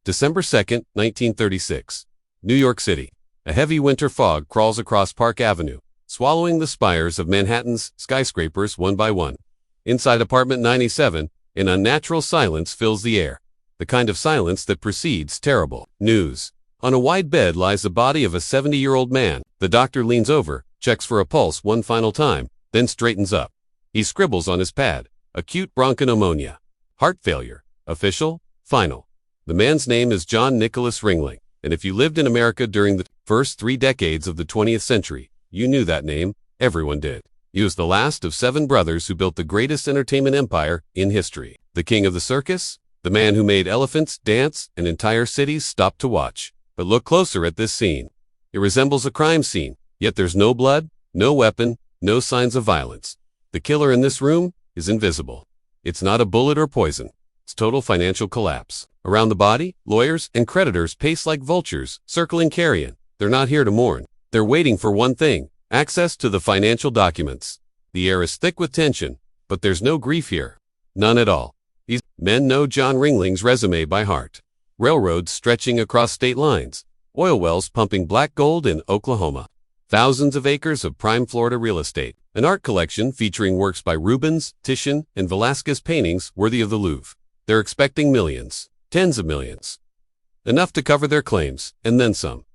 December 2, 1936. New York City. A heavy winter fog crawls across Park Avenue, swallowing the spires of Manhattan's skyscrapers one by one. Inside apartment 97, an unnatural silence fills the air. The kind of silence that precedes terrible news. On a wide bed lies the body of a 70-year-old man. The doctor leans over, checks for a pulse one final time, then straightens up. He scribbles on his pad. Acute bronchopneumonia. Heart failure. Official. Final. The man's name is John Nicholas Ringling, and if you lived in America during the first 3 decades of the 20th century, you knew that name. Everyone did. He was the last of 7 brothers who built the greatest entertainment empire in history. The king of the circus, the man who made elephants dance and entire cities stop to watch. But look closer at this scene. It resembles a crime scene, yet there's no blood, no weapon, no signs of violence. The killer in this room is invisible. It's not a bullet or poison. It's total financial collapse. Around the body, lawyers and creditors pace like vultures, circling carrion. They're not here to mourn. They're waiting for one thing: access to the financial documents. The air is thick with tension, but there's no grief here. None at all. These men know John Ringling's resume by heart. Railroads stretching across state lines. Oil wells pumping black gold in Oklahoma. Thousands of acres of prime Florida real estate. An art collection featuring works by Rubens, Titian, and Velázquez, paintings worthy of the Louvre. They're expecting millions, tens of millions. Enough to cover their claims, and then some.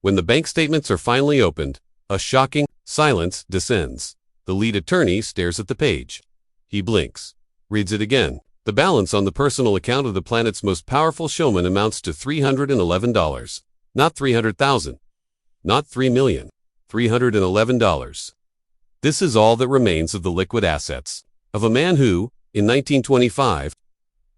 When the bank statements are finally opened, a shocking silence descends. The lead attorney stares at the page. He blinks, reads it again. The balance on the personal account of the planet's most powerful showman amounts to $311. Not 300,000. Not 3 million. $311. This is all that remains of the liquid assets of a man who, in 1925,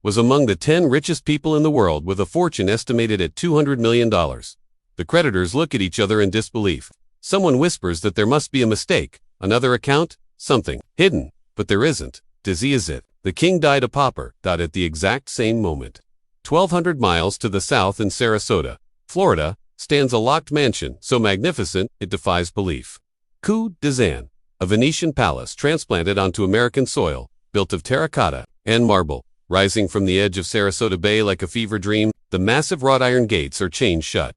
was among the 10 richest people in the world with a fortune estimated at $200 million. The creditors look at each other in disbelief. Someone whispers that there must be a mistake. Another account? Something hidden. But there isn't. Dizzy is it. The king died a pauper. At the exact same moment. 1,200 miles to the south in Sarasota, Florida, stands a locked mansion so magnificent it defies belief. Coup d'Azan, a Venetian palace transplanted onto American soil, built of terracotta and marble. Rising from the edge of Sarasota Bay like a fever dream, the massive wrought iron gates are chained shut.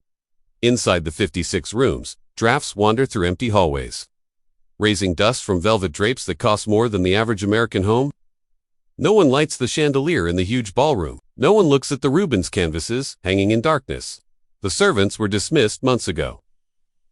Inside the 56 rooms, drafts wander through empty hallways, raising dust from velvet drapes that cost more than the average American home. No one lights the chandelier in the huge ballroom. No one looks at the Rubens canvases hanging in darkness. The servants were dismissed months ago.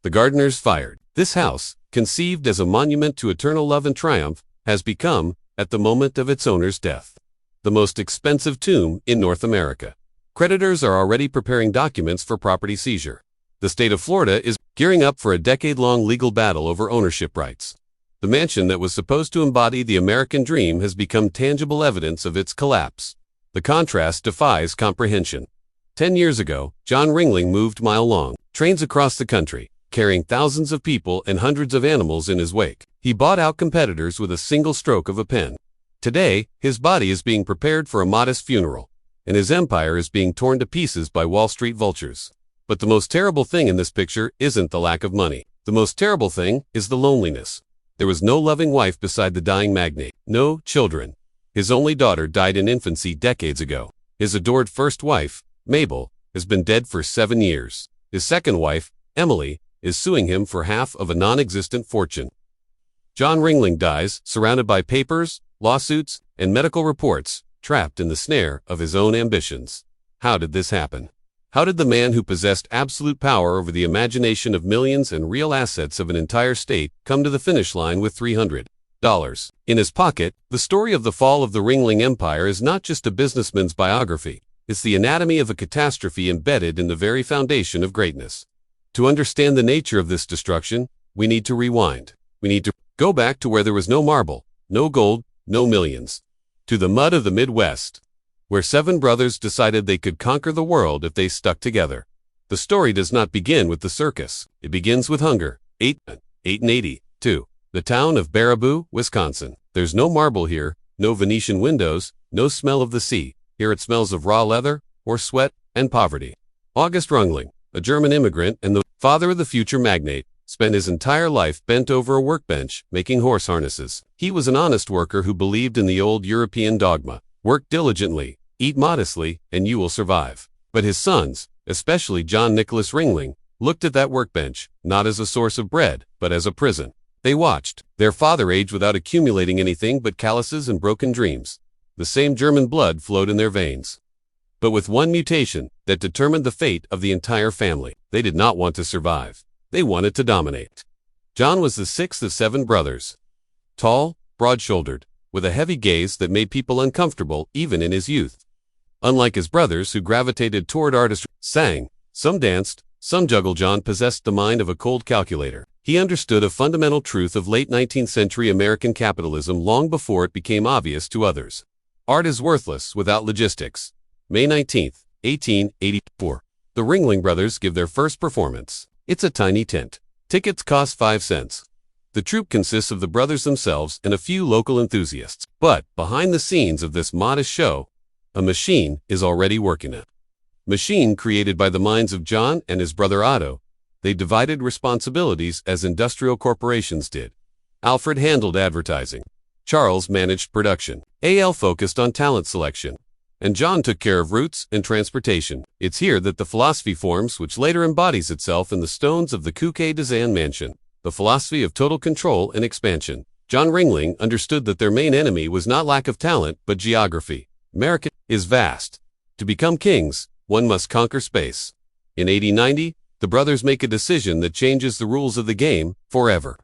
The gardeners fired. This house, conceived as a monument to eternal love and triumph, has become, at the moment of its owner's death, the most expensive tomb in North America. Creditors are already preparing documents for property seizure. The state of Florida is gearing up for a decade-long legal battle over ownership rights. The mansion that was supposed to embody the American dream has become tangible evidence of its collapse. The contrast defies comprehension. 10 years ago, John Ringling moved mile-long trains across the country, carrying thousands of people and hundreds of animals in his wake. He bought out competitors with a single stroke of a pen. Today, his body is being prepared for a modest funeral, and his empire is being torn to pieces by Wall Street vultures. But the most terrible thing in this picture isn't the lack of money. The most terrible thing is the loneliness. There was no loving wife beside the dying magnate. No children. His only daughter died in infancy decades ago. His adored first wife, Mabel, has been dead for 7 years. His second wife, Emily, is suing him for half of a non-existent fortune. John Ringling dies, surrounded by papers, lawsuits, and medical reports, trapped in the snare of his own ambitions. How did this happen? How did the man who possessed absolute power over the imagination of millions and real assets of an entire state come to the finish line with $300 in his pocket? The story of the fall of the Ringling Empire is not just a businessman's biography. It's the anatomy of a catastrophe embedded in the very foundation of greatness. To understand the nature of this destruction, we need to rewind. We need to go back to where there was no marble, no gold, no millions. To the mud of the Midwest, where 7 brothers decided they could conquer the world if they stuck together. The story does not begin with the circus. It begins with hunger. 882. The town of Baraboo, Wisconsin. There's no marble here, no Venetian windows, no smell of the sea. Here it smells of raw leather, or sweat, and poverty. August Ringling, a German immigrant and the father of the future magnate, spent his entire life bent over a workbench, making horse harnesses. He was an honest worker who believed in the old European dogma: work diligently, eat modestly, and you will survive. But his sons, especially John Nicholas Ringling, looked at that workbench, not as a source of bread, but as a prison. They watched their father age without accumulating anything but calluses and broken dreams. The same German blood flowed in their veins, but with one mutation that determined the fate of the entire family. They did not want to survive. They wanted to dominate. John was the sixth of 7 brothers. Tall, broad-shouldered, with a heavy gaze that made people uncomfortable even in his youth. Unlike his brothers who gravitated toward artistry, sang, some danced, some juggled, John possessed the mind of a cold calculator. He understood a fundamental truth of late 19th century American capitalism long before it became obvious to others. Art is worthless without logistics. May 19, 1884. The Ringling Brothers give their first performance. It's a tiny tent. Tickets cost 5 cents. The troupe consists of the brothers themselves and a few local enthusiasts. But behind the scenes of this modest show, a machine is already working it. Machine created by the minds of John and his brother Otto. They divided responsibilities as industrial corporations did. Alfred handled advertising. Charles managed production. A.L. focused on talent selection. And John took care of routes and transportation. It's here that the philosophy forms which later embodies itself in the stones of the Quai d'Orsay mansion. The philosophy of total control and expansion. John Ringling understood that their main enemy was not lack of talent, but geography. America is vast. To become kings, one must conquer space. In 1890, the brothers make a decision that changes the rules of the game forever.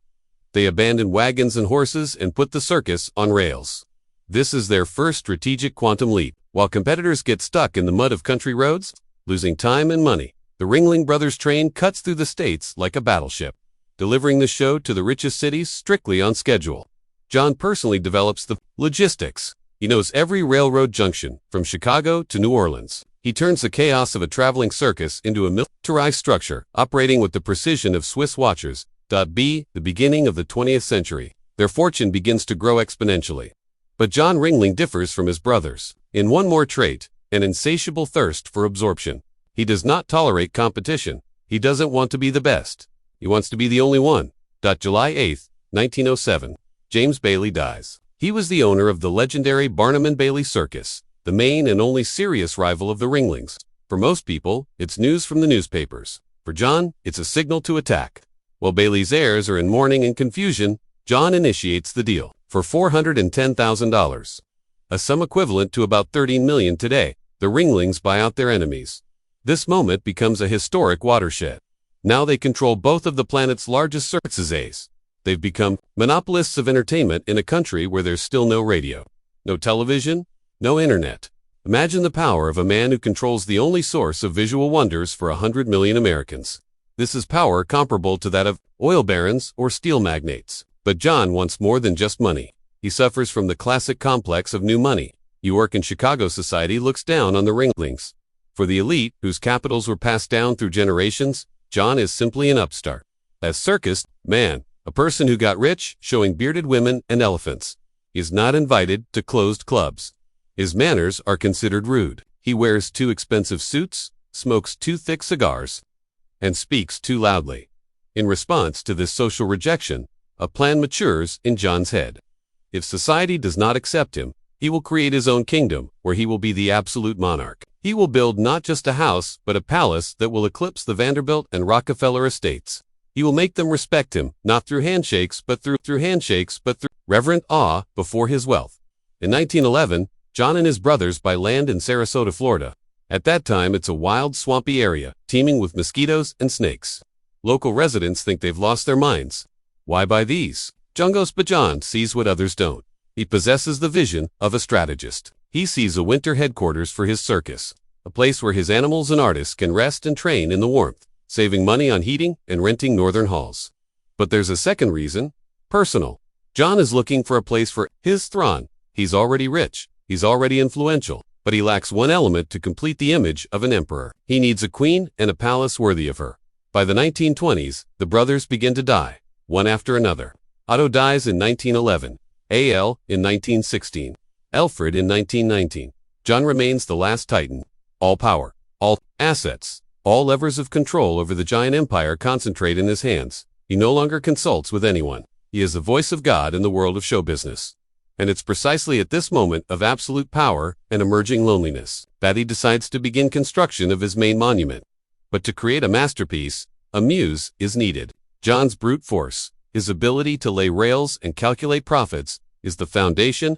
They abandon wagons and horses and put the circus on rails. This is their first strategic quantum leap. While competitors get stuck in the mud of country roads, losing time and money, the Ringling Brothers train cuts through the states like a battleship, delivering the show to the richest cities strictly on schedule. John personally develops the logistics. He knows every railroad junction, from Chicago to New Orleans. He turns the chaos of a traveling circus into a militarized structure, operating with the precision of Swiss watchers. The beginning of the 20th century. Their fortune begins to grow exponentially. But John Ringling differs from his brothers in one more trait, an insatiable thirst for absorption. He does not tolerate competition. He doesn't want to be the best. He wants to be the only one. July 8, 1907. James Bailey dies. He was the owner of the legendary Barnum and Bailey Circus, the main and only serious rival of the Ringlings. For most people, it's news from the newspapers. For John, it's a signal to attack. While Bailey's heirs are in mourning and confusion, John initiates the deal for $410,000, a sum equivalent to about $13 million today. The Ringlings buy out their enemies. This moment becomes a historic watershed. Now they control both of the planet's largest circuses. They've become monopolists of entertainment in a country where there's still no radio, no television, no internet. Imagine the power of a man who controls the only source of visual wonders for 100 million Americans. This is power comparable to that of oil barons or steel magnates. But John wants more than just money. He suffers from the classic complex of new money. New York and Chicago society looks down on the Ringlings. For the elite, whose capitals were passed down through generations, John is simply an upstart. As circus man, a person who got rich showing bearded women and elephants, is not invited to closed clubs. His manners are considered rude. He wears too expensive suits, smokes too thick cigars, and speaks too loudly. In response to this social rejection, a plan matures in John's head. If society does not accept him, he will create his own kingdom, where he will be the absolute monarch. He will build not just a house, but a palace that will eclipse the Vanderbilt and Rockefeller estates. He will make them respect him, not through handshakes, but through reverent awe before his wealth. In 1911, John and his brothers buy land in Sarasota, Florida. At that time, it's a wild, swampy area, teeming with mosquitoes and snakes. Local residents think they've lost their minds. Why buy these? But John sees what others don't. He possesses the vision of a strategist. He sees a winter headquarters for his circus, a place where his animals and artists can rest and train in the warmth, saving money on heating and renting northern halls. But there's a second reason, personal. John is looking for a place for his throne. He's already rich, he's already influential, but he lacks one element to complete the image of an emperor. He needs a queen and a palace worthy of her. By the 1920s, the brothers begin to die, one after another. Otto dies in 1911, A.L. in 1916, Alfred in 1919. John remains the last titan. All power, all assets, all levers of control over the giant empire concentrate in his hands. He no longer consults with anyone. He is the voice of God in the world of show business. And it's precisely at this moment of absolute power and emerging loneliness that he decides to begin construction of his main monument. But to create a masterpiece, a muse is needed. John's brute force, his ability to lay rails and calculate profits, is the foundation,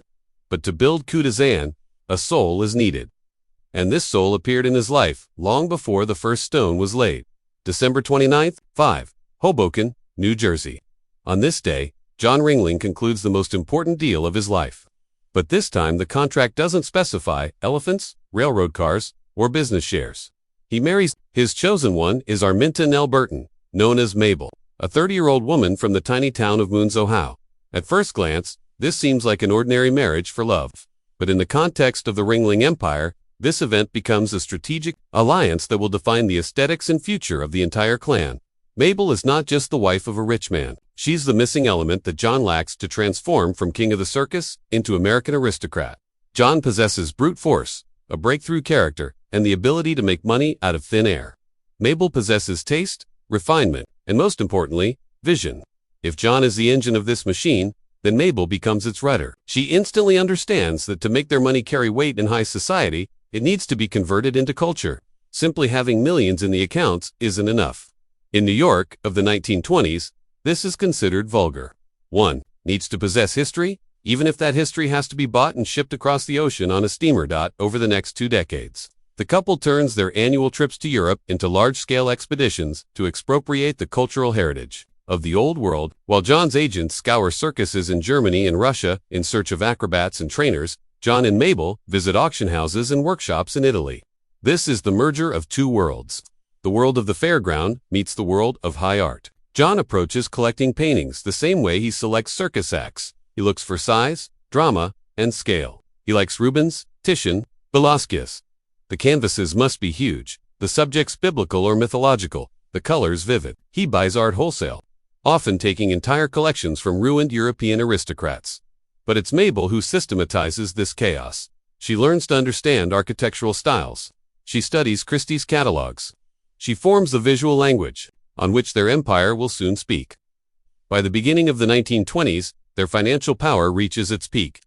but to build Kudazan, a soul is needed. And this soul appeared in his life long before the first stone was laid. December 29th, 5, Hoboken, New Jersey. On this day, John Ringling concludes the most important deal of his life. But this time the contract doesn't specify elephants, railroad cars, or business shares. He marries. His chosen one is Arminta Nell Burton, known as Mabel, a 30-year-old woman from the tiny town of Moons, Ohio. At first glance, this seems like an ordinary marriage for love. But in the context of the Ringling Empire, this event becomes a strategic alliance that will define the aesthetics and future of the entire clan. Mabel is not just the wife of a rich man. She's the missing element that John lacks to transform from king of the circus into American aristocrat. John possesses brute force, a breakthrough character, and the ability to make money out of thin air. Mabel possesses taste, refinement, and most importantly, vision. If John is the engine of this machine, then Mabel becomes its rudder. She instantly understands that to make their money carry weight in high society, it needs to be converted into culture. Simply having millions in the accounts isn't enough. In New York of the 1920s, this is considered vulgar. One needs to possess history, even if that history has to be bought and shipped across the ocean on a steamer. Over the next 2 decades, the couple turns their annual trips to Europe into large-scale expeditions to expropriate the cultural heritage of the old world, while John's agents scour circuses in Germany and Russia in search of acrobats and trainers. John and Mabel visit auction houses and workshops in Italy. This is the merger of two worlds. The world of the fairground meets the world of high art. John approaches collecting paintings the same way he selects circus acts. He looks for size, drama, and scale. He likes Rubens, Titian, Velázquez. The canvases must be huge, the subjects biblical or mythological, the colors vivid. He buys art wholesale, often taking entire collections from ruined European aristocrats. But it's Mabel who systematizes this chaos. She learns to understand architectural styles. She studies Christie's catalogs. She forms the visual language, on which their empire will soon speak. By the beginning of the 1920s, their financial power reaches its peak.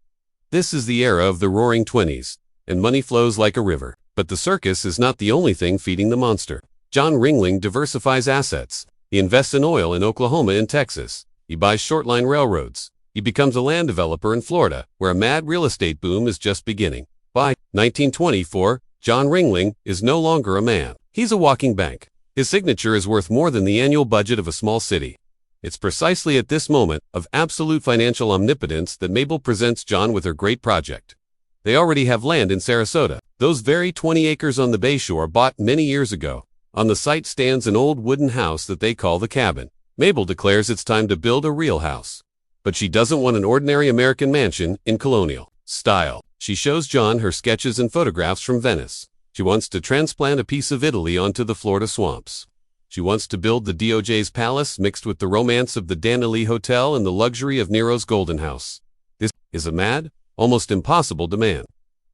This is the era of the Roaring Twenties, and money flows like a river. But the circus is not the only thing feeding the monster. John Ringling diversifies assets. He invests in oil in Oklahoma and Texas. He buys short-line railroads. He becomes a land developer in Florida, where a mad real estate boom is just beginning. By 1924, John Ringling is no longer a man. He's a walking bank. His signature is worth more than the annual budget of a small city. It's precisely at this moment of absolute financial omnipotence that Mabel presents John with her great project. They already have land in Sarasota, those very 20 acres on the bayshore bought many years ago. On the site stands an old wooden house that they call the cabin. Mabel declares it's time to build a real house. But she doesn't want an ordinary American mansion in colonial style. She shows John her sketches and photographs from Venice. She wants to transplant a piece of Italy onto the Florida swamps. She wants to build the DOJ's palace mixed with the romance of the Danelli Hotel and the luxury of Nero's Golden House. This is a mad, almost impossible demand.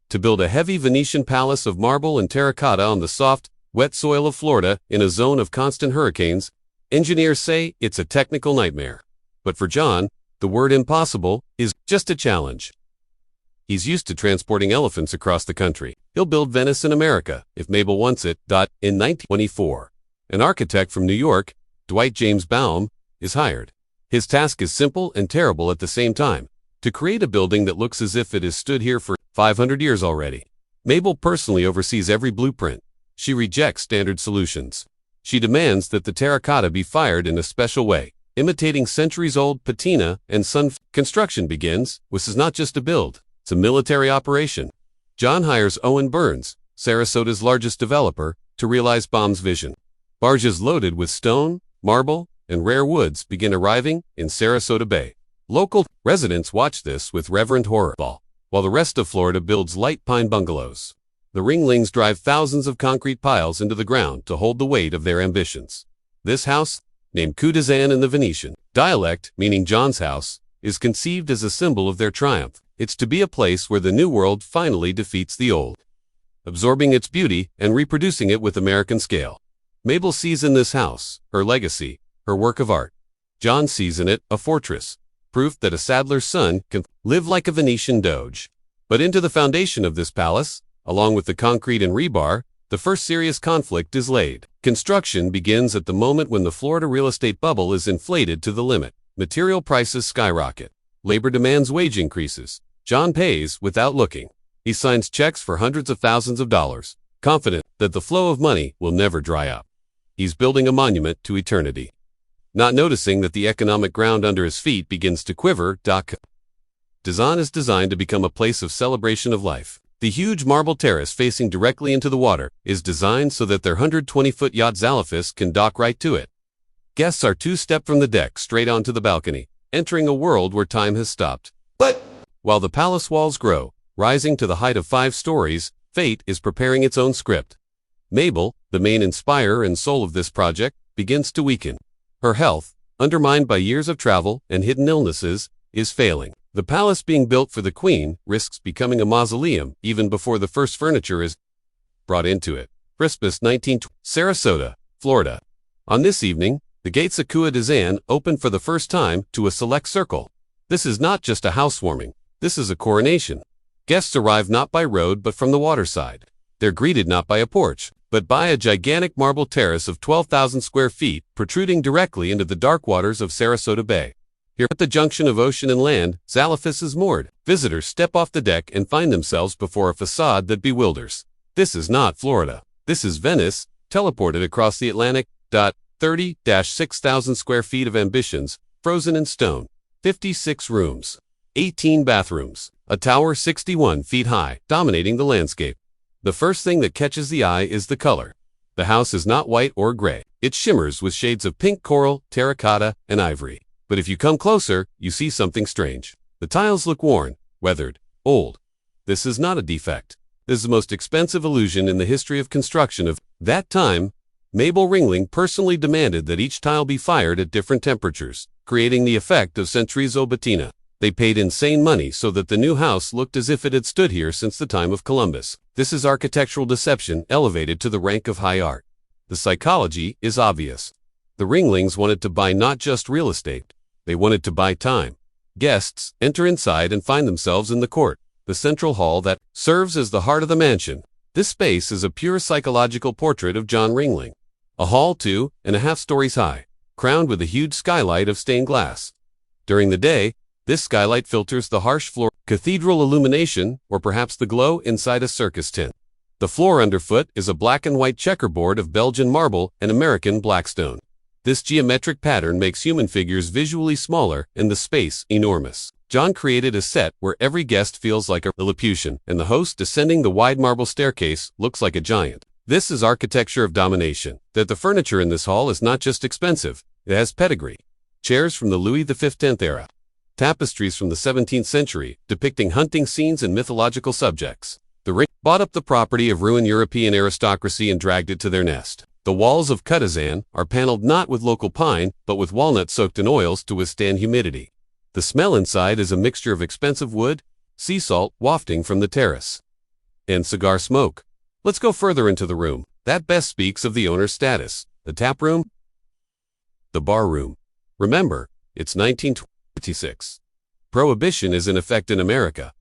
To build a heavy Venetian palace of marble and terracotta on the soft, wet soil of Florida in a zone of constant hurricanes, engineers say it's a technical nightmare. But for John, the word impossible is just a challenge. He's used to transporting elephants across the country. He'll build Venice in America, if Mabel wants it. In 1924, an architect from New York, Dwight James Baum, is hired. His task is simple and terrible at the same time: to create a building that looks as if it has stood here for 500 years already. Mabel personally oversees every blueprint. She rejects standard solutions. She demands that the terracotta be fired in a special way, imitating centuries-old patina and sun. Construction begins. This is not just a build, it's a military operation. John hires Owen Burns, Sarasota's largest developer, to realize Baum's vision. Barges loaded with stone, marble, and rare woods begin arriving in Sarasota Bay. Local residents watch this with reverent horror, while the rest of Florida builds light pine bungalows. The Ringlings drive thousands of concrete piles into the ground to hold the weight of their ambitions. This house, named Kudazan in the Venetian dialect, meaning John's house, is conceived as a symbol of their triumph. It's to be a place where the new world finally defeats the old, absorbing its beauty and reproducing it with American scale. Mabel sees in this house her legacy, her work of art. John sees in it a fortress, proof that a saddler's son can live like a Venetian doge. But into the foundation of this palace, along with the concrete and rebar, the first serious conflict is laid. Construction begins at the moment when the Florida real estate bubble is inflated to the limit. Material prices skyrocket. Labor demands wage increases. John pays without looking. He signs checks for hundreds of thousands of dollars, confident that the flow of money will never dry up. He's building a monument to eternity, not noticing that the economic ground under his feet begins to quiver. Dazan is designed to become a place of celebration of life. The huge marble terrace facing directly into the water is designed so that their 120-foot yacht Zalafis can dock right to it. Guests are two-step from the deck straight onto the balcony, entering a world where time has stopped. But while the palace walls grow, rising to the height of 5 stories, fate is preparing its own script. Mabel, the main inspirer and soul of this project, begins to weaken. Her health, undermined by years of travel and hidden illnesses, is failing. The palace being built for the queen risks becoming a mausoleum even before the first furniture is brought into it. Christmas 1920, Sarasota, Florida. On this evening, the gates of Cua Dazan open for the first time to a select circle. This is not just a housewarming. This is a coronation. Guests arrive not by road but from the waterside. They're greeted not by a porch, but by a gigantic marble terrace of 12,000 square feet protruding directly into the dark waters of Sarasota Bay. Here at the junction of ocean and land, Zalafis is moored. Visitors step off the deck and find themselves before a facade that bewilders. This is not Florida. This is Venice, teleported across the Atlantic. 30-6,000 square feet of ambitions, frozen in stone. 56 rooms. 18 bathrooms. A tower 61 feet high, dominating the landscape. The first thing that catches the eye is the color. The house is not white or gray. It shimmers with shades of pink coral, terracotta, and ivory. But if you come closer, you see something strange. The tiles look worn, weathered, old. This is not a defect. This is the most expensive illusion in the history of construction of that time. Mabel Ringling personally demanded that each tile be fired at different temperatures, creating the effect of centuries old patina. They paid insane money so that the new house looked as if it had stood here since the time of Columbus. This is architectural deception elevated to the rank of high art. The psychology is obvious. The Ringlings wanted to buy not just real estate, they wanted to buy time. Guests enter inside and find themselves in the court, the central hall that serves as the heart of the mansion. This space is a pure psychological portrait of John Ringling. A hall 2.5 stories high, crowned with a huge skylight of stained glass. During the day, this skylight filters the harsh floor, cathedral illumination, or perhaps the glow inside a circus tent. The floor underfoot is a black and white checkerboard of Belgian marble and American blackstone. This geometric pattern makes human figures visually smaller and the space enormous. John created a set where every guest feels like a Lilliputian, and the host descending the wide marble staircase looks like a giant. This is architecture of domination. That the furniture in this hall is not just expensive, it has pedigree. Chairs from the Louis XV era. Tapestries from the 17th century, depicting hunting scenes and mythological subjects. The Ring bought up the property of ruined European aristocracy and dragged it to their nest. The walls of Cua Dazan are paneled not with local pine, but with walnut soaked in oils to withstand humidity. The smell inside is a mixture of expensive wood, sea salt wafting from the terrace, and cigar smoke. Let's go further into the room. That best speaks of the owner's status. The tap room, the bar room. Remember, it's 1926. Prohibition is in effect in America.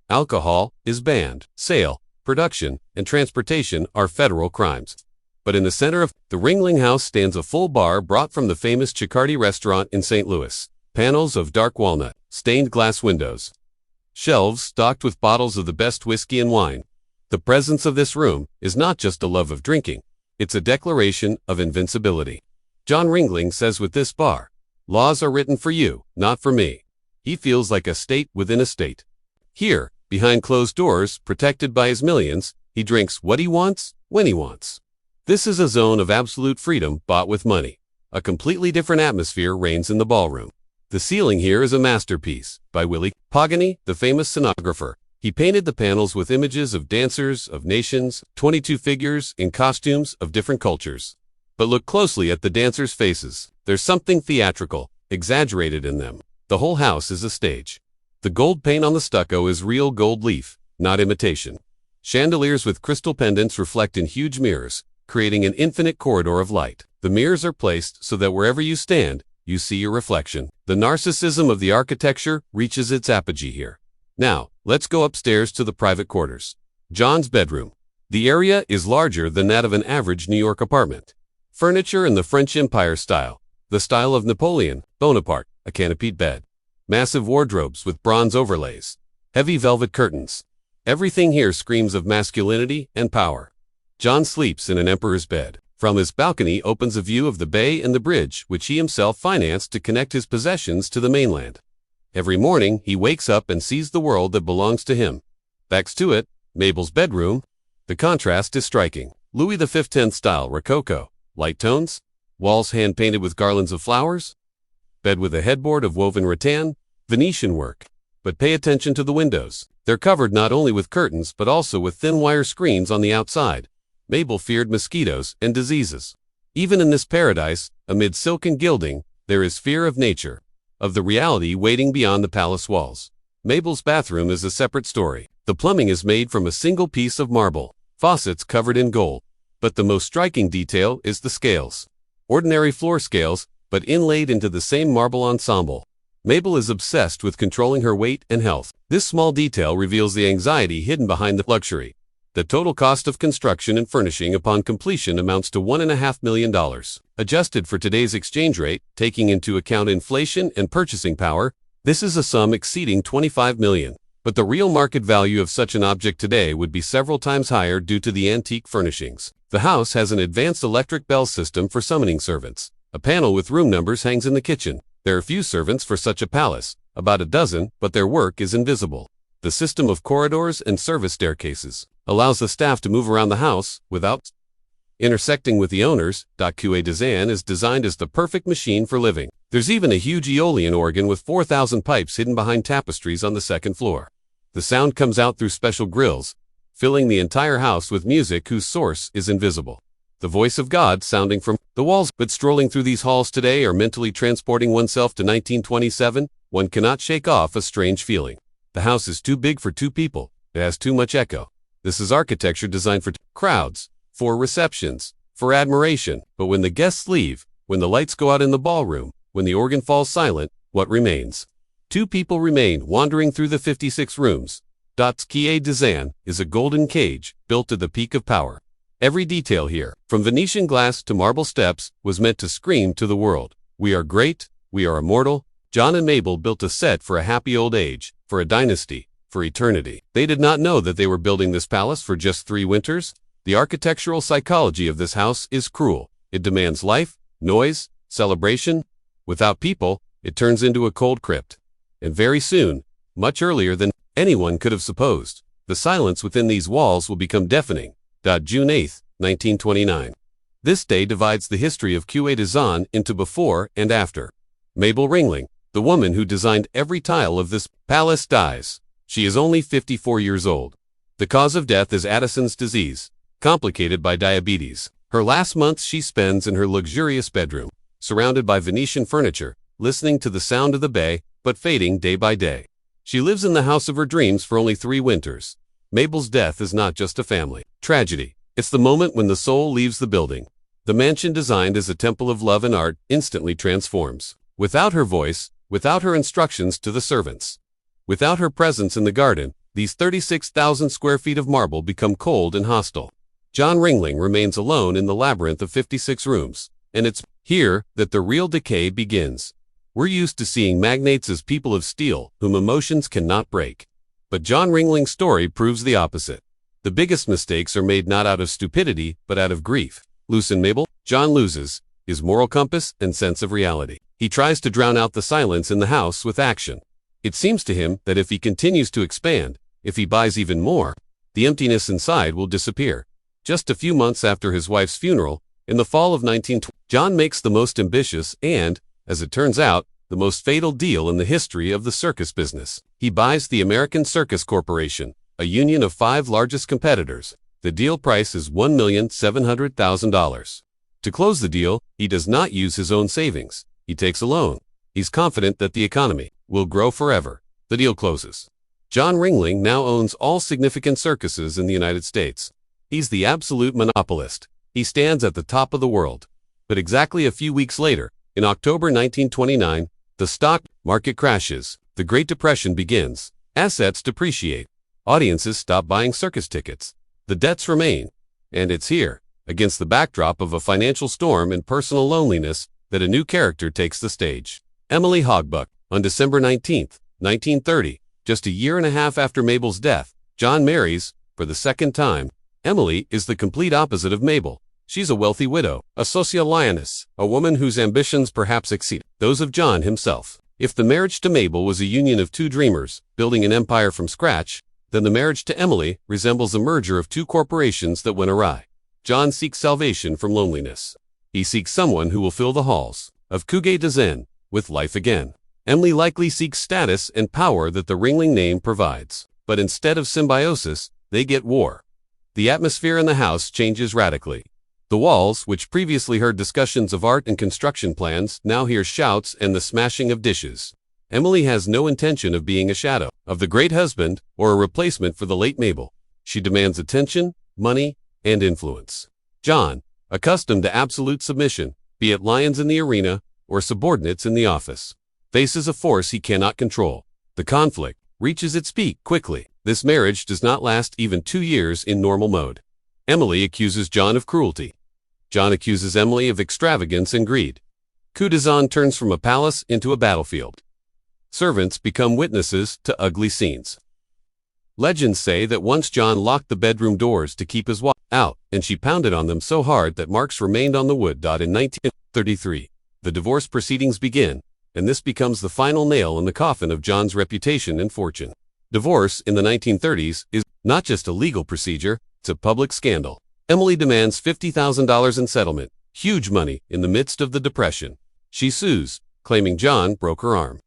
Alcohol is banned. Sale, production, and transportation are federal crimes. But in the center of the Ringling House stands a full bar brought from the famous Chicardi restaurant in St. Louis. Panels of dark walnut, stained glass windows. Shelves stocked with bottles of the best whiskey and wine. The presence of this room is not just a love of drinking. It's a declaration of invincibility. John Ringling says with this bar, laws are written for you, not for me. He feels like a state within a state. Here, behind closed doors, protected by his millions, he drinks what he wants, when he wants. This is a zone of absolute freedom bought with money. A completely different atmosphere reigns in the ballroom. The ceiling here is a masterpiece by Willie Pagani, the famous scenographer. He painted the panels with images of dancers, of nations, 22 figures in costumes of different cultures. But look closely at the dancers' faces. There's something theatrical, exaggerated in them. The whole house is a stage. The gold paint on the stucco is real gold leaf, not imitation. Chandeliers with crystal pendants reflect in huge mirrors, creating an infinite corridor of light. The mirrors are placed so that wherever you stand, you see your reflection. The narcissism of the architecture reaches its apogee here. Now, let's go upstairs to the private quarters. John's bedroom. The area is larger than that of an average New York apartment. Furniture in the French Empire style, the style of Napoleon Bonaparte, a canopied bed. Massive wardrobes with bronze overlays. Heavy velvet curtains. Everything here screams of masculinity and power. John sleeps in an emperor's bed. From his balcony opens a view of the bay and the bridge, which he himself financed to connect his possessions to the mainland. Every morning, he wakes up and sees the world that belongs to him. Next to it, Mabel's bedroom. The contrast is striking. Louis XV style Rococo. Light tones. Walls hand-painted with garlands of flowers. Bed with a headboard of woven rattan. Venetian work. But pay attention to the windows. They're covered not only with curtains but also with thin wire screens on the outside. Mabel feared mosquitoes and diseases. Even in this paradise, amid silk and gilding, there is fear of nature, of the reality waiting beyond the palace walls. Mabel's bathroom is a separate story. The plumbing is made from a single piece of marble, faucets covered in gold. But the most striking detail is the scales. Ordinary floor scales, but inlaid into the same marble ensemble. Mabel is obsessed with controlling her weight and health. This small detail reveals the anxiety hidden behind the luxury. The total cost of construction and furnishing upon completion amounts to $1.5 million. Adjusted for today's exchange rate, taking into account inflation and purchasing power, this is a sum exceeding $25 million. But the real market value of such an object today would be several times higher due to the antique furnishings. The house has an advanced electric bell system for summoning servants. A panel with room numbers hangs in the kitchen. There are few servants for such a palace, about a dozen, but their work is invisible. The system of corridors and service staircases allows the staff to move around the house without intersecting with the owners. QA Design is designed as the perfect machine for living. There's even a huge Aeolian organ with 4,000 pipes hidden behind tapestries on the second floor. The sound comes out through special grills, filling the entire house with music whose source is invisible. The voice of God sounding from the walls. But strolling through these halls today or mentally transporting oneself to 1927, one cannot shake off a strange feeling. The house is too big for two people. It has too much echo. This is architecture designed for crowds, for receptions, for admiration. But when the guests leave, when the lights go out in the ballroom, when the organ falls silent, what remains? Two people remain wandering through the 56 rooms. QA Design is a golden cage built to the peak of power. Every detail here, from Venetian glass to marble steps, was meant to scream to the world. We are great, we are immortal. John and Mabel built a set for a happy old age, for a dynasty, for eternity. They did not know that they were building this palace for just 3 winters. The architectural psychology of this house is cruel. It demands life, noise, celebration. Without people, it turns into a cold crypt. And very soon, much earlier than anyone could have supposed, the silence within these walls will become deafening. June 8, 1929. This day divides the history of QA Design into before and after. Mabel Ringling, the woman who designed every tile of this palace, dies. She is only 54 years old. The cause of death is Addison's disease, complicated by diabetes. Her last months she spends in her luxurious bedroom, surrounded by Venetian furniture, listening to the sound of the bay, but fading day by day. She lives in the house of her dreams for only 3 winters. Mabel's death is not just a family tragedy. It's the moment when the soul leaves the building. The mansion, designed as a temple of love and art, instantly transforms. Without her voice, without her instructions to the servants, without her presence in the garden, these 36,000 square feet of marble become cold and hostile. John Ringling remains alone in the labyrinth of 56 rooms, and it's here that the real decay begins. We're used to seeing magnates as people of steel, whom emotions cannot break. But John Ringling's story proves the opposite. The biggest mistakes are made not out of stupidity, but out of grief. Loosen Mabel, John loses his moral compass and sense of reality. He tries to drown out the silence in the house with action. It seems to him that if he continues to expand, if he buys even more, the emptiness inside will disappear. Just a few months after his wife's funeral, in the fall of 1920, John makes the most ambitious and, as it turns out, the most fatal deal in the history of the circus business. He buys the American Circus Corporation, a union of 5 largest competitors. The deal price is $1,700,000. To close the deal, he does not use his own savings. He takes a loan. He's confident that the economy will grow forever. The deal closes. John Ringling now owns all significant circuses in the United States. He's the absolute monopolist. He stands at the top of the world. But exactly a few weeks later, In October 1929, the stock market crashes. The Great Depression begins. Assets depreciate. Audiences stop buying circus tickets. The debts remain. And it's here, against the backdrop of a financial storm and personal loneliness, that a new character takes the stage. Emily Hogbuck. On December 19, 1930, just a year and a half after Mabel's death, John marries, for the second time. Emily is the complete opposite of Mabel. She's a wealthy widow, a social lioness, a woman whose ambitions perhaps exceed those of John himself. If the marriage to Mabel was a union of two dreamers, building an empire from scratch, then the marriage to Emily resembles a merger of two corporations that went awry. John seeks salvation from loneliness. He seeks someone who will fill the halls of Cugue de Zen with life again. Emily likely seeks status and power that the Ringling name provides. But instead of symbiosis, they get war. The atmosphere in the house changes radically. The walls, which previously heard discussions of art and construction plans, now hear shouts and the smashing of dishes. Emily has no intention of being a shadow of the great husband or a replacement for the late Mabel. She demands attention, money, and influence. John, accustomed to absolute submission, be it lions in the arena or subordinates in the office, faces a force he cannot control. The conflict reaches its peak quickly. This marriage does not last even 2 years in normal mode. Emily accuses John of cruelty. John accuses Emily of extravagance and greed. Coup d'État turns from a palace into a battlefield. Servants become witnesses to ugly scenes. Legends say that once John locked the bedroom doors to keep his wife out, and she pounded on them so hard that marks remained on the wood. In 1933, the divorce proceedings begin, and this becomes the final nail in the coffin of John's reputation and fortune. Divorce in the 1930s is not just a legal procedure, it's a public scandal. Emily demands $50,000 in settlement, huge money in the midst of the Depression. She sues, claiming John broke her arm.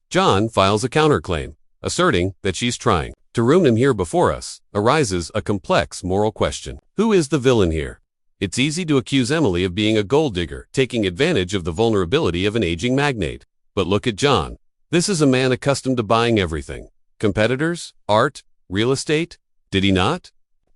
John files a counterclaim, asserting that she's trying to ruin him. Here before us arises a complex moral question. Who is the villain here? It's easy to accuse Emily of being a gold digger, taking advantage of the vulnerability of an aging magnate. But look at John. This is a man accustomed to buying everything. Competitors, art, real estate. Did he not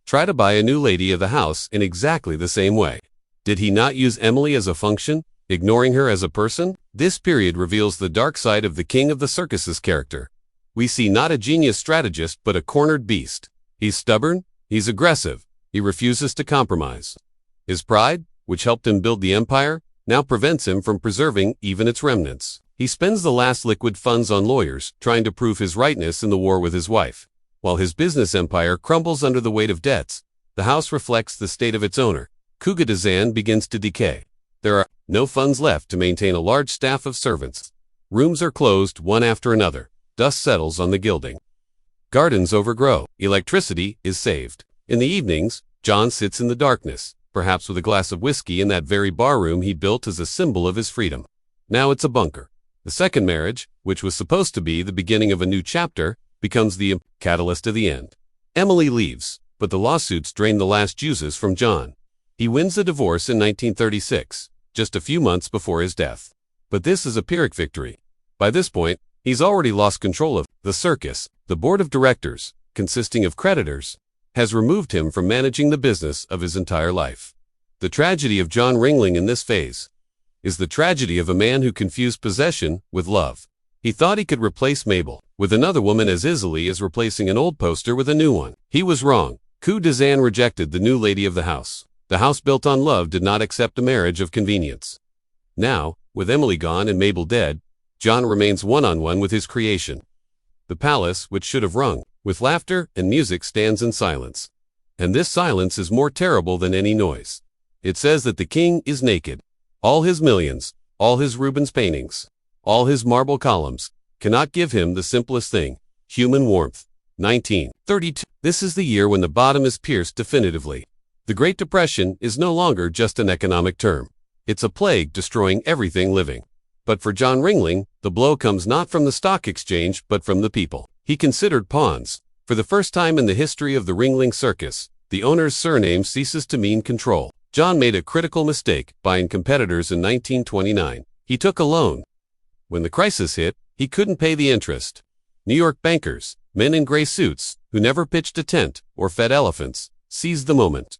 try to buy a new lady of the house in exactly the same way? Did he not use Emily as a function, ignoring her as a person? This period reveals the dark side of the king of the circus's character. We see not a genius strategist but a cornered beast. He's stubborn, he's aggressive, he refuses to compromise. His pride, which helped him build the empire, now prevents him from preserving even its remnants. He spends the last liquid funds on lawyers, trying to prove his rightness in the war with his wife. While his business empire crumbles under the weight of debts, the house reflects the state of its owner. Cugue de Zen begins to decay. There are no funds left to maintain a large staff of servants. Rooms are closed one after another. Dust settles on the gilding. Gardens overgrow. Electricity is saved. In the evenings, John sits in the darkness, perhaps with a glass of whiskey in that very barroom he built as a symbol of his freedom. Now it's a bunker. The second marriage, which was supposed to be the beginning of a new chapter, becomes the catalyst of the end. Emily leaves, but the lawsuits drain the last juices from John. He wins the divorce in 1936, just a few months before his death. But this is a Pyrrhic victory. By this point, he's already lost control of the circus. The board of directors, consisting of creditors, has removed him from managing the business of his entire life. The tragedy of John Ringling in this phase is the tragedy of a man who confused possession with love. He thought he could replace Mabel with another woman as easily as replacing an old poster with a new one. He was wrong. Cugue de Zen rejected the new lady of the house. The house built on love did not accept a marriage of convenience. Now, with Emily gone and Mabel dead, John remains one-on-one with his creation. The palace, which should have rung with laughter and music, stands in silence. And this silence is more terrible than any noise. It says that the king is naked. All his millions, all his Rubens paintings, all his marble columns, cannot give him the simplest thing, human warmth. 1932. This is the year when the bottom is pierced definitively. The Great Depression is no longer just an economic term. It's a plague destroying everything living. But for John Ringling, the blow comes not from the stock exchange but from the people he considered pawns. For the first time in the history of the Ringling Circus, the owner's surname ceases to mean control. John made a critical mistake buying competitors in 1929. He took a loan. When the crisis hit, he couldn't pay the interest. New York bankers, men in gray suits, who never pitched a tent or fed elephants, seized the moment,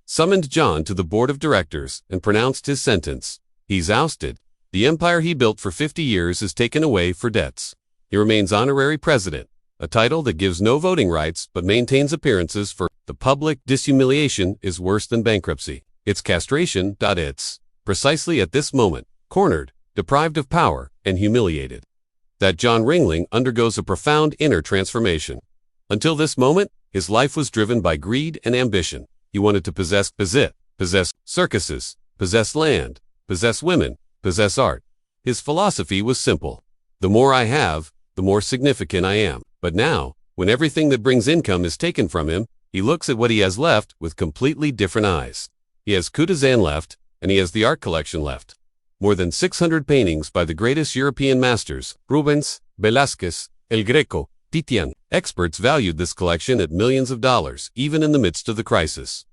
summoned John to the board of directors, and pronounced his sentence. He's ousted. The empire he built for 50 years is taken away for debts. He remains honorary president, a title that gives no voting rights but maintains appearances for the public. Dishumiliation is worse than bankruptcy. It's castration. It's precisely at this moment, cornered, deprived of power, and humiliated, that John Ringling undergoes a profound inner transformation. Until this moment, his life was driven by greed and ambition. He wanted to possess circuses, possess land, possess women, possess art. His philosophy was simple. The more I have, the more significant I am. But now, when everything that brings income is taken from him, he looks at what he has left with completely different eyes. He has courtesan left, and he has the art collection left. More than 600 paintings by the greatest European masters, Rubens, Velázquez, El Greco, Titian. Experts valued this collection at millions of dollars, even in the midst of the crisis.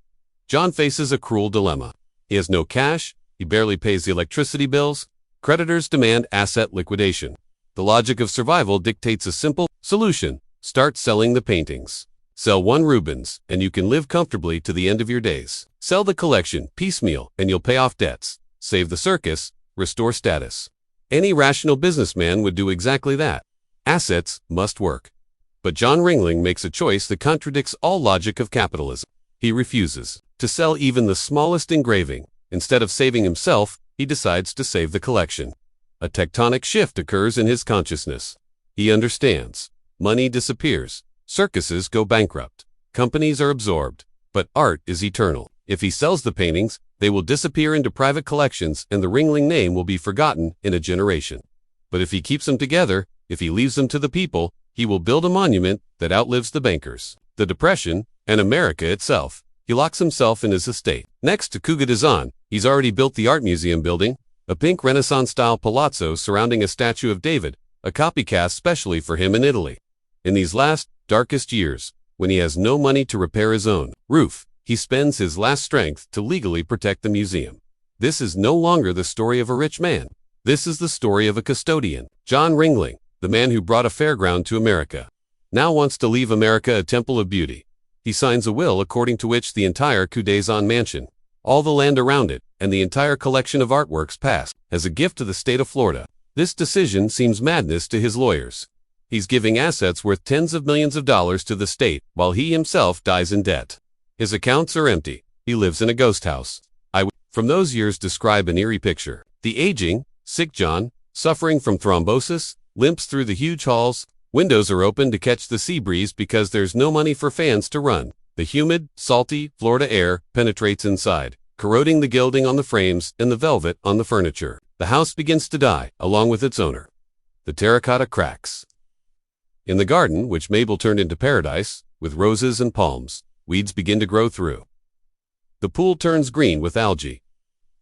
John faces a cruel dilemma. He has no cash, he barely pays the electricity bills, creditors demand asset liquidation. The logic of survival dictates a simple solution: start selling the paintings. Sell one Rubens, and you can live comfortably to the end of your days. Sell the collection piecemeal, and you'll pay off debts. Save the circus, restore status. Any rational businessman would do exactly that. Assets must work. But John Ringling makes a choice that contradicts all logic of capitalism. He refuses to sell even the smallest engraving. Instead of saving himself, he decides to save the collection. A tectonic shift occurs in his consciousness. He understands. Money disappears. Circuses go bankrupt. Companies are absorbed. But art is eternal. If he sells the paintings, they will disappear into private collections and the Ringling name will be forgotten in a generation. But if he keeps them together, if he leaves them to the people, he will build a monument that outlives the bankers, the Depression, and America itself. He locks himself in his estate. Next to Cugatizan, he's already built the Art Museum building, a pink Renaissance-style palazzo surrounding a statue of David, a copy cast specially for him in Italy. In these last, darkest years, when he has no money to repair his own roof, he spends his last strength to legally protect the museum. This is no longer the story of a rich man. This is the story of a custodian. John Ringling, the man who brought a fairground to America, now wants to leave America a temple of beauty. He signs a will according to which the entire Cugatizan mansion, all the land around it, and the entire collection of artworks passed as a gift to the state of Florida. This decision seems madness to his lawyers. He's giving assets worth tens of millions of dollars to the state while he himself dies in debt. His accounts are empty. He lives in a ghost house. From those years describe an eerie picture. The aging, sick John, suffering from thrombosis, limps through the huge halls. Windows are open to catch the sea breeze because there's no money for fans to run. The humid, salty Florida air penetrates inside, corroding the gilding on the frames and the velvet on the furniture. The house begins to die, along with its owner. The terracotta cracks. In the garden, which Mabel turned into paradise, with roses and palms, weeds begin to grow through. The pool turns green with algae.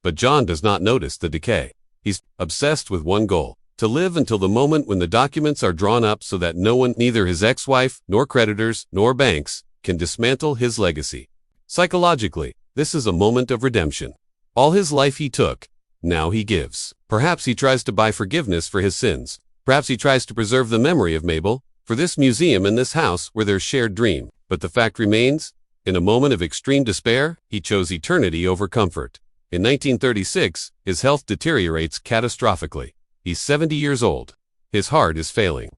But John does not notice the decay. He's obsessed with one goal: to live until the moment when the documents are drawn up so that no one, neither his ex-wife, nor creditors, nor banks, can dismantle his legacy. Psychologically, this is a moment of redemption. All his life he took, now he gives. Perhaps he tries to buy forgiveness for his sins. Perhaps he tries to preserve the memory of Mabel, for this museum and this house were their shared dream. But the fact remains, in a moment of extreme despair, he chose eternity over comfort. In 1936, his health deteriorates catastrophically. He's 70 years old. His heart is failing.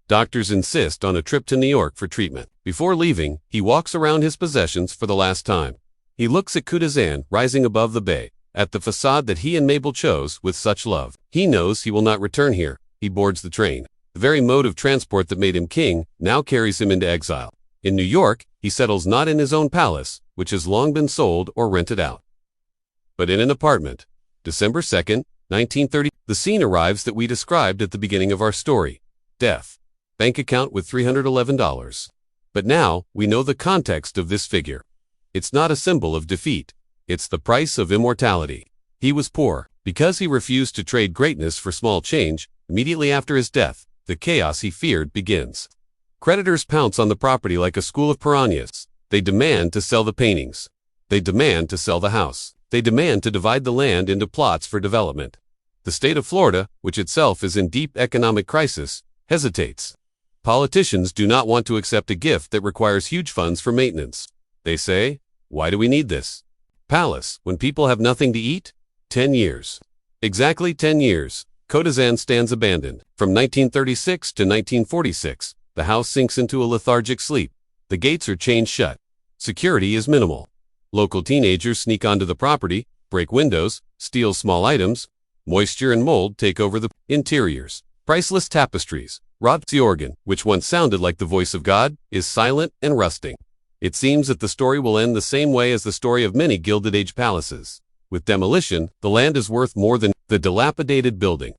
Doctors insist on a trip to New York for treatment. Before leaving, he walks around his possessions for the last time. He looks at Cugatizan rising above the bay, at the facade that he and Mabel chose with such love. He knows he will not return here. He boards the train. The very mode of transport that made him king now carries him into exile. In New York, he settles not in his own palace, which has long been sold or rented out, but in an apartment. December 2nd, 1930, the scene arrives that we described at the beginning of our story. Death. Bank account with $311. But now, we know the context of this figure. It's not a symbol of defeat. It's the price of immortality. He was poor. Because he refused to trade greatness for small change, immediately after his death, the chaos he feared begins. Creditors pounce on the property like a school of piranhas. They demand to sell the paintings. They demand to sell the house. They demand to divide the land into plots for development. The state of Florida, which itself is in deep economic crisis, hesitates. Politicians do not want to accept a gift that requires huge funds for maintenance. They say, "Why do we need this? Palace, when people have nothing to eat?" 10 years. Exactly 10 years, Kotazan stands abandoned. From 1936 to 1946, the house sinks into a lethargic sleep. The gates are chained shut. Security is minimal. Local teenagers sneak onto the property, break windows, steal small items. Moisture and mold take over the interiors. Priceless tapestries. The organ, which once sounded like the voice of God, is silent and rusting. It seems that the story will end the same way as the story of many Gilded Age palaces. With demolition, the land is worth more than the dilapidated building.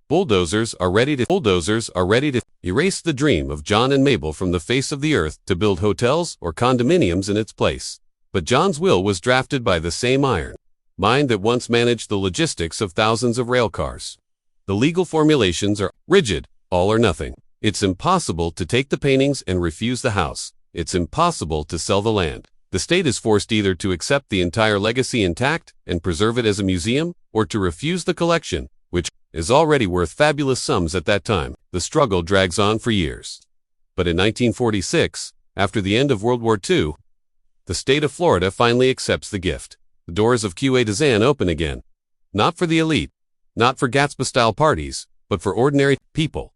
Bulldozers are ready to erase the dream of John and Mabel from the face of the earth to build hotels or condominiums in its place. But John's will was drafted by the same iron mind that once managed the logistics of thousands of rail cars. The legal formulations are rigid, all or nothing. It's impossible to take the paintings and refuse the house. It's impossible to sell the land. The state is forced either to accept the entire legacy intact and preserve it as a museum, or to refuse the collection, which is already worth fabulous sums at that time. The struggle drags on for years. But in 1946, after the end of World War II, the state of Florida finally accepts the gift. The doors of Kotazan open again. Not for the elite, not for Gatsby-style parties, but for ordinary people.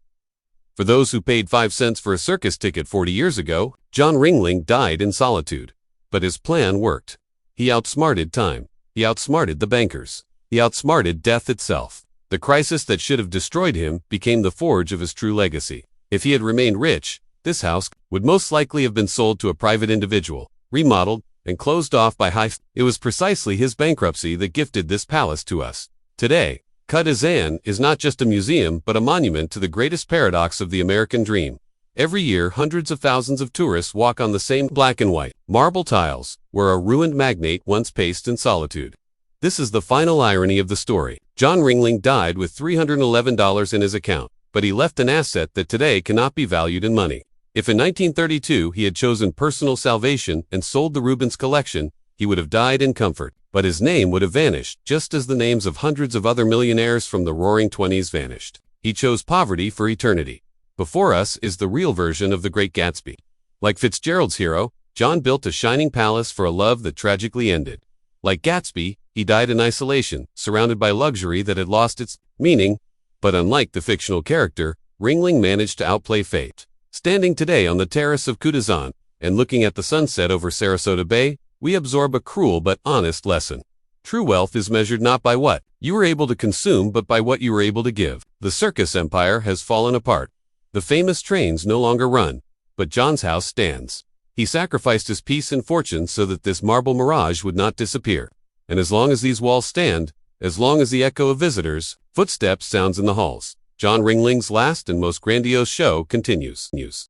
For those who paid 5 cents for a circus ticket 40 years ago, John Ringling died in solitude. But his plan worked. He outsmarted time. He outsmarted the bankers. He outsmarted death itself. The crisis that should have destroyed him became the forge of his true legacy. If he had remained rich, this house would most likely have been sold to a private individual, remodeled, and closed off by high. It was precisely his bankruptcy that gifted this palace to us. Today, Kotazan is not just a museum but a monument to the greatest paradox of the American dream. Every year, hundreds of thousands of tourists walk on the same black and white marble tiles where a ruined magnate once paced in solitude. This is the final irony of the story. John Ringling died with $311 in his account, but he left an asset that today cannot be valued in money. If in 1932 he had chosen personal salvation and sold the Rubens collection, he would have died in comfort, but his name would have vanished, just as the names of hundreds of other millionaires from the Roaring Twenties vanished. He chose poverty for eternity. Before us is the real version of the Great Gatsby. Like Fitzgerald's hero, John built a shining palace for a love that tragically ended. Like Gatsby, he died in isolation, surrounded by luxury that had lost its meaning. But unlike the fictional character, Ringling managed to outplay fate. Standing today on the terrace of Kotazan and looking at the sunset over Sarasota Bay, we absorb a cruel but honest lesson. True wealth is measured not by what you were able to consume but by what you were able to give. The circus empire has fallen apart. The famous trains no longer run, but John's house stands. He sacrificed his peace and fortune so that this marble mirage would not disappear. And as long as these walls stand, as long as the echo of visitors' footsteps sounds in the halls, John Ringling's last and most grandiose show continues.